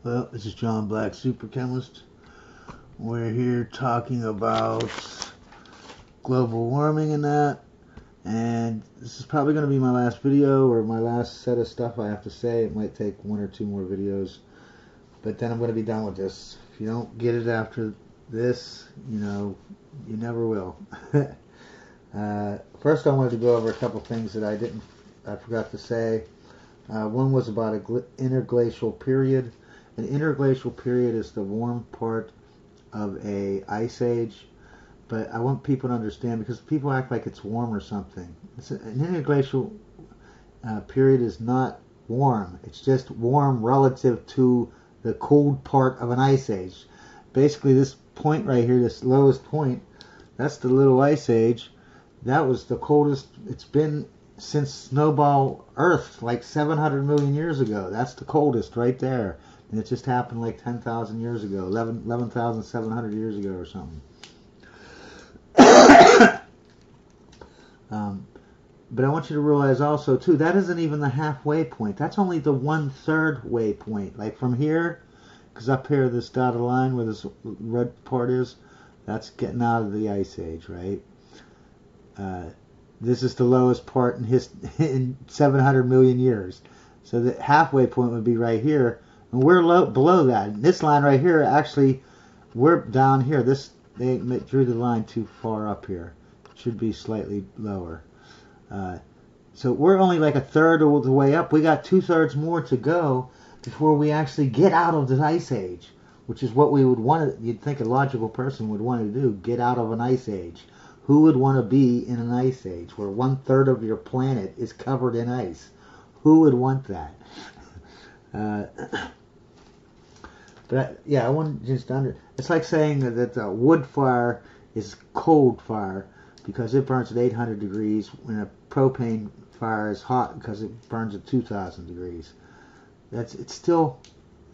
Well, this is John Black, Super Chemist. We're here talking about global warming and that. And this is probably going to be my last video or my last set of stuff I have to say. It might take one or two more videos. But then I'm going to be done with this. If you don't get it after this, you know, you never will. First I wanted to go over a couple things that I forgot to say. One was about an interglacial period. An interglacial period is the warm part of a ice age, but I want people to understand, because people act like it's warm or something. An interglacial period is not warm. It's just warm relative to the cold part of an ice age. Basically, this point right here, this lowest point, that's the little ice age. That was the coldest it's been since snowball Earth, like 700 million years ago. That's the coldest right there. And it just happened like 10,000 years ago, 11,700 years ago or something. But I want you to realize also, too, that isn't even the halfway point. That's only the 1/3 way point. Like from here, because up here, this dotted line where this red part is, that's getting out of the ice age, right? This is the lowest part in 700 million years. So the halfway point would be right here. And we're below that. And this line right here, actually, we're down here. They drew the line too far up here. It should be slightly lower. So we're only like 1/3 of the way up. We got 2/3 more to go before we actually get out of the ice age, which is what we would want to, you'd think a logical person would want to do, get out of an ice age. Who would want to be in an ice age where 1/3 of your planet is covered in ice? Who would want that? But yeah, I want to just it's like saying that a wood fire is cold fire because it burns at 800 degrees, when a propane fire is hot because it burns at 2,000 degrees. It's still,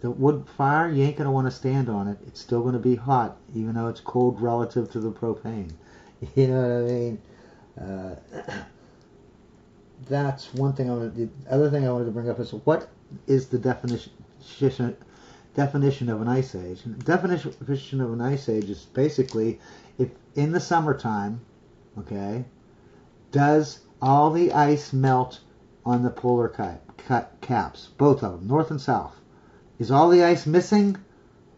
the wood fire, you ain't going to want to stand on it. It's still going to be hot, even though it's cold relative to the propane. You know what I mean? That's one thing I wanted. The other thing I wanted to bring up is, what is the definition of an ice age? And the definition of an ice age is basically, if in the summertime, okay, does all the ice melt on the polar caps, both of them, north and south? Is all the ice missing?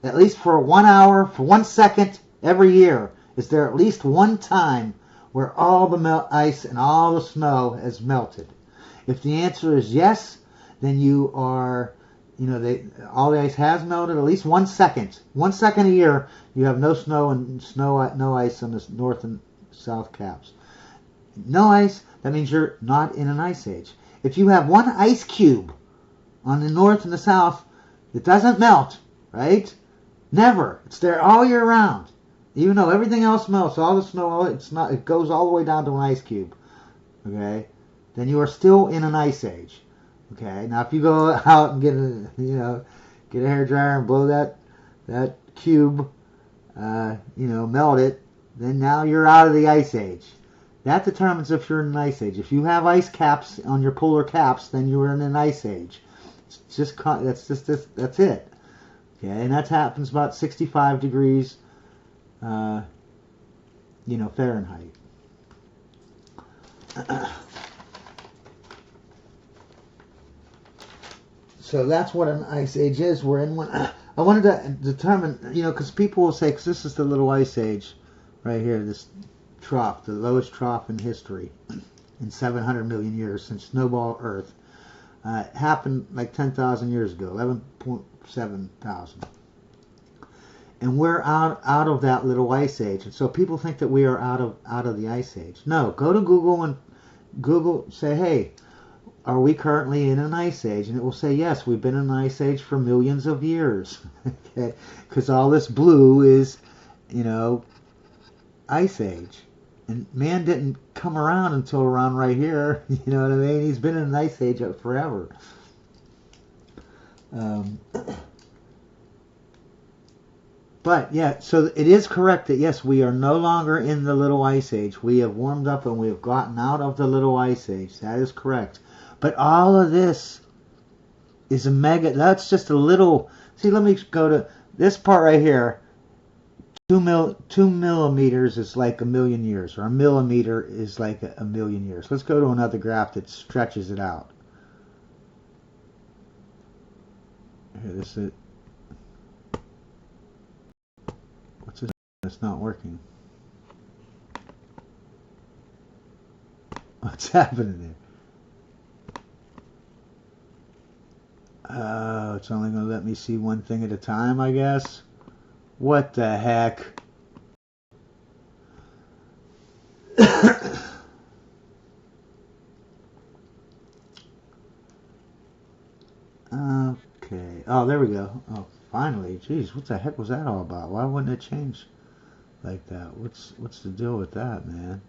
At least for 1 hour, for 1 second every year, is there at least one time where all the ice and all the snow has melted? If the answer is yes, then you are, you know, all the ice has melted at least 1 second. 1 second a year, you have no snow and no ice on the north and south caps. No ice, that means you're not in an ice age. If you have one ice cube on the north and the south, it doesn't melt, right? Never. It's there all year round. Even though everything else melts, all the snow, it goes all the way down to an ice cube. Okay? Then you are still in an ice age. Okay? Now if you go out and get a hairdryer and blow that cube, melt it, then now you're out of the ice age. That determines if you're in an ice age. If you have ice caps on your polar caps, then you're in an ice age. That's it. Okay? And that happens about 65 degrees Fahrenheit. So that's what an ice age is. We're in one. I wanted to determine, because people will say, because this is the little ice age right here, this trough, the lowest trough in history in 700 million years since snowball Earth. Happened like 10,000 years ago, 11.7 thousand. And we're out of that little ice age. And so people think that we are out of the ice age. No, go to Google and say, hey, are we currently in an ice age? And it will say, yes, we've been in an ice age for millions of years. Okay? Because all this blue is, ice age. And man didn't come around until around right here. You know what I mean? He's been in an ice age forever. But yeah, so it is correct that yes, we are no longer in the little ice age. We have warmed up and we have gotten out of the little ice age. That is correct. But all of this is a mega. That's just a little. See, let me go to this part right here. 2 millimeters is like a million years, or a millimeter is like a million years. Let's go to another graph that stretches it out. Here, this is. What's this? It's not working. What's happening there? Oh, it's only going to let me see one thing at a time, I guess. What the heck? Okay. Oh, there we go. Oh, finally. Jeez, what the heck was that all about? Why wouldn't it change like that? What's the deal with that, man?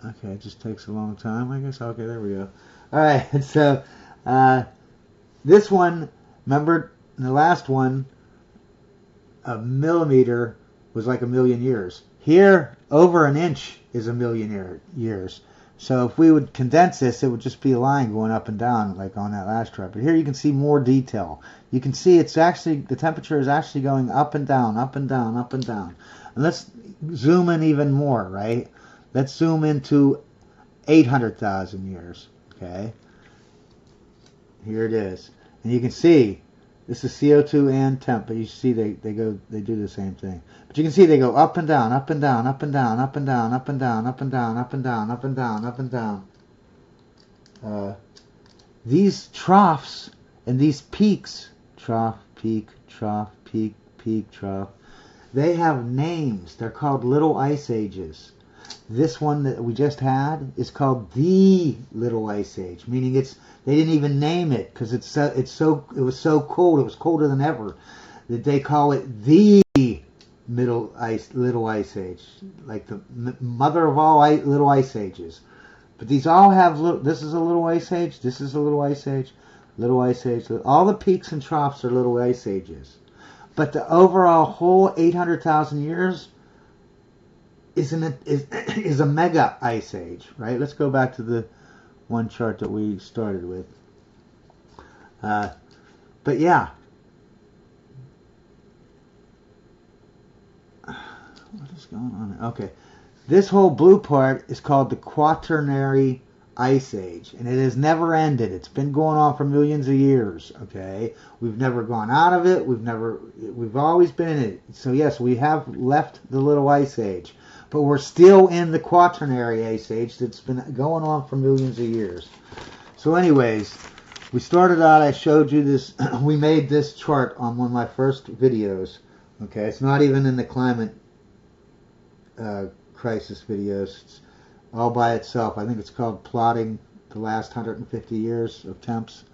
Okay, it just takes a long time, I guess. Okay, there we go. All right, so this one, remember in the last one, a millimeter was like a million years. Here, over an inch is a million years. So if we would condense this, it would just be a line going up and down like on that last chart. But here you can see more detail. You can see it's actually, the temperature is actually going up and down, up and down, up and down. And let's zoom in even more, right? Let's zoom into 800,000 years, okay? Here it is. And you can see this is CO2 and temp, but you see they do the same thing. But you can see they go up and down, up and down, up and down, up and down, up and down, up and down, up and down, up and down, up and down. These troughs and these peaks, trough, peak, trough, peak, peak, trough, they have names. They're called little ice ages. This one that we just had is called the Little Ice Age, meaning they didn't even name it because it was so cold. It was colder than ever that they call it the Little Ice Age, like the mother of all little ice ages. But these all have this is a little ice age. This is a little ice age. Little ice age. All the peaks and troughs are little ice ages. But the overall whole 800,000 years is a mega ice age, right? Let's go back to the one chart that we started with. But yeah, what is going on there? Okay, this whole blue part is called the Quaternary Ice Age, and it has never ended. It's been going on for millions of years. Okay, we've never gone out of it. We've always been in it. So yes, we have left the Little Ice Age, but we're still in the Quaternary Ice Age that's been going on for millions of years. So anyways, we started out, I showed you this, we made this chart on one of my first videos. Okay, it's not even in the climate crisis videos. It's all by itself. I think it's called Plotting the Last 150 Years of Temps.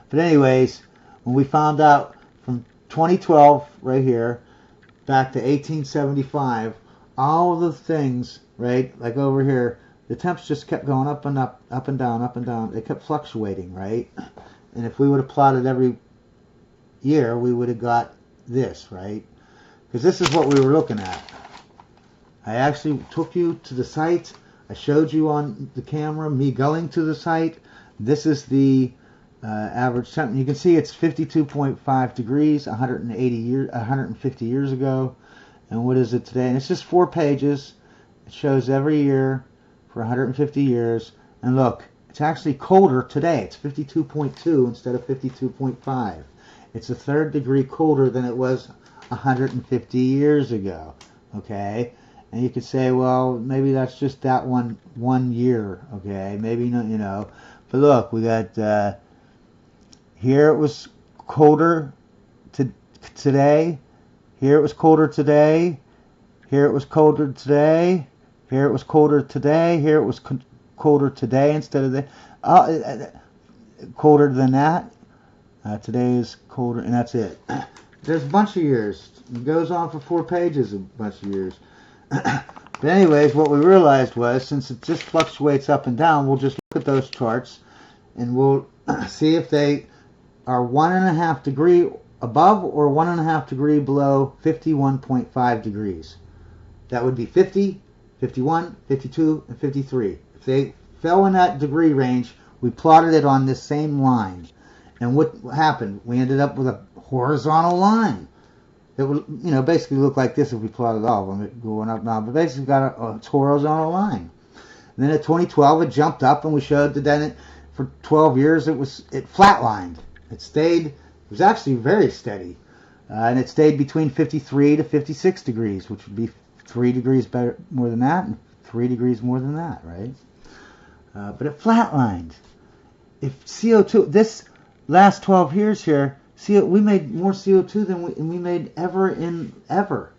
But anyways, when we found out from 2012 right here back to 1875, all of the things, right, like over here, the temps just kept going up and up, up and down, up and down. They kept fluctuating, right? And if we would have plotted every year, we would have got this, right? Because this is what we were looking at. I actually took you to the site. I showed you on the camera me going to the site. This is the average temp. You can see it's 52.5 degrees 150 years ago. And what is it today? And it's just 4 pages. It shows every year for 150 years. And look, it's actually colder today. It's 52.2 instead of 52.5. It's a third degree colder than it was 150 years ago. Okay? And you could say, well, maybe that's just that one year. Okay? Maybe not, you know. But look, we got here it was colder today. Here it was colder today. Here it was colder today. Here it was colder today. Here it was colder today instead of colder than that. Today is colder, and that's it. There's a bunch of years. It goes on for 4 pages, a bunch of years. But anyways, what we realized was, since it just fluctuates up and down, we'll just look at those charts, and we'll see if they are 1.5 degree above or 1.5 degree below 51.5 degrees. That would be 50, 51, 52, and 53. If they fell in that degree range, we plotted it on this same line. And what happened? We ended up with a horizontal line. It would, basically look like this if we plotted all of them going up now. But basically got a horizontal line. And then at 2012, it jumped up, and we showed that then for 12 years it flatlined. It was actually very steady. And it stayed between 53 to 56 degrees, which would be 3 degrees more than that and 3 degrees more than that, right? But it flatlined. If CO2, this last 12 years here, we made more CO2 than we made ever.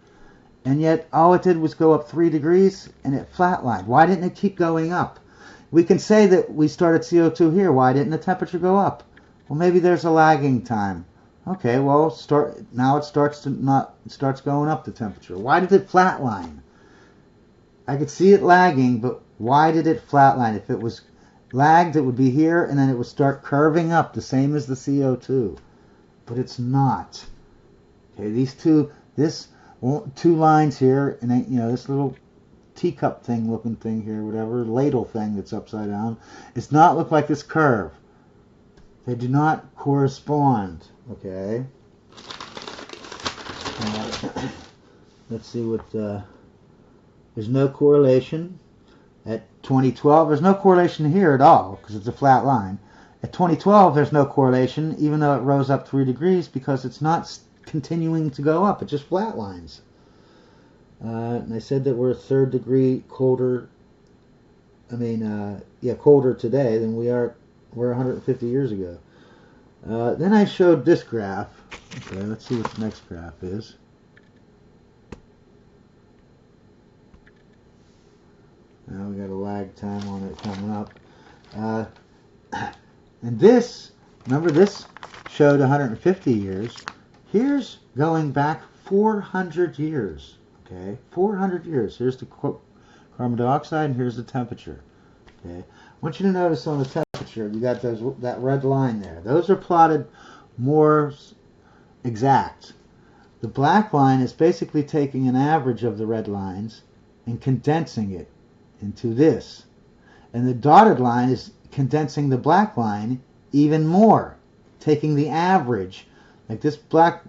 And yet all it did was go up 3 degrees and it flatlined. Why didn't it keep going up? We can say that we started CO2 here. Why didn't the temperature go up? Well, maybe there's a lagging time. Okay, well, now it starts going up the temperature. Why did it flatline? I could see it lagging, but why did it flatline? If it was lagged, it would be here, and then it would start curving up, the same as the CO2. But it's not. Okay, this two lines here, and then, this little teacup thing looking thing here, whatever, ladle thing that's upside down, it's not look like this curve. They do not correspond. Okay. Let's see what. There's no correlation. At 2012, there's no correlation here at all because it's a flat line. At 2012, there's no correlation, even though it rose up 3 degrees, because it's not continuing to go up. It just flatlines. And I said that we're a third degree colder. Colder today than we're 150 years ago. Then I showed this graph. Okay, let's see what the next graph is. Now we got a lag time on it coming up. And this, remember this showed 150 years. Here's going back 400 years. Okay, 400 years. Here's the carbon dioxide, and here's the temperature. Okay, I want you to notice on the temperature, you got that red line there. Those are plotted more exact. The black line is basically taking an average of the red lines and condensing it into this. And the dotted line is condensing the black line even more, taking the average. Like this black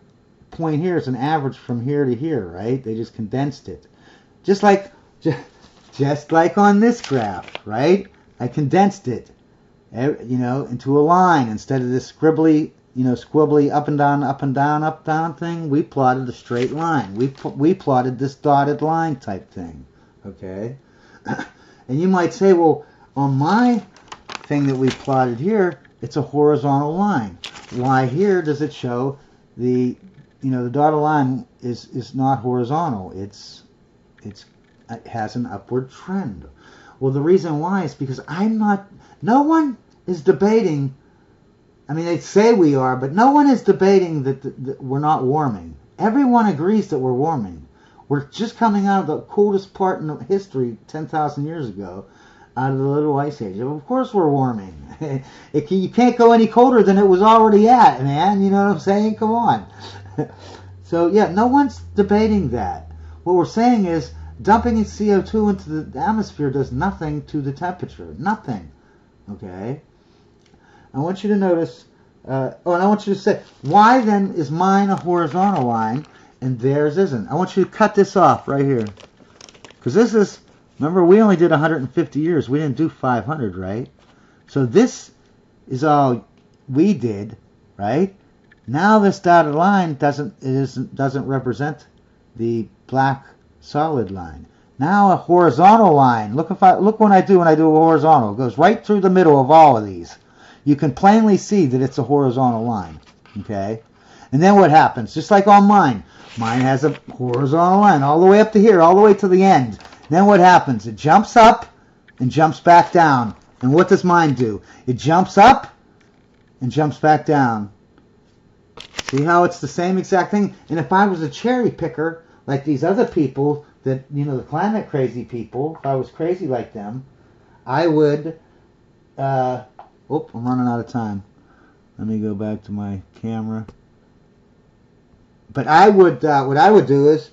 point here is an average from here to here, right? They just condensed it. Just like on this graph, right? I condensed it, into a line instead of this scribbly, up and down, up and down, up down thing. We plotted a straight line. We plotted this dotted line type thing, okay? And you might say, well, on my thing that we plotted here, it's a horizontal line. Why here does it show the dotted line is not horizontal? It has an upward trend. Well, the reason why is because no one is debating. I mean, they say we are, but no one is debating that we're not warming. Everyone agrees that we're warming. We're just coming out of the coldest part in history 10,000 years ago, out of the Little Ice Age. Of course we're warming. You can't go any colder than it was already at, man. You know what I'm saying? Come on. So, yeah, no one's debating that. What we're saying is dumping CO2 into the atmosphere does nothing to the temperature. Nothing. Okay? I want you to notice, and I want you to say, why then is mine a horizontal line and theirs isn't? I want you to cut this off right here. Because this is, remember, we only did 150 years. We didn't do 500, right? So this is all we did, right? Now this dotted line doesn't represent the black solid line. Now a horizontal line. Look when I do a horizontal. It goes right through the middle of all of these. You can plainly see that it's a horizontal line. Okay? And then what happens? Just like on mine. Mine has a horizontal line all the way up to here, all the way to the end. Then what happens? It jumps up and jumps back down. And what does mine do? It jumps up and jumps back down. See how it's the same exact thing? And if I was a cherry picker, like these other people, that, the climate crazy people, if I was crazy like them, I would, I'm running out of time. Let me go back to my camera. But I would, what I would do is,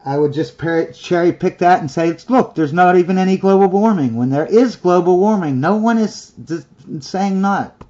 I would just cherry pick that and say, look, there's not even any global warming. When there is global warming, no one is saying not.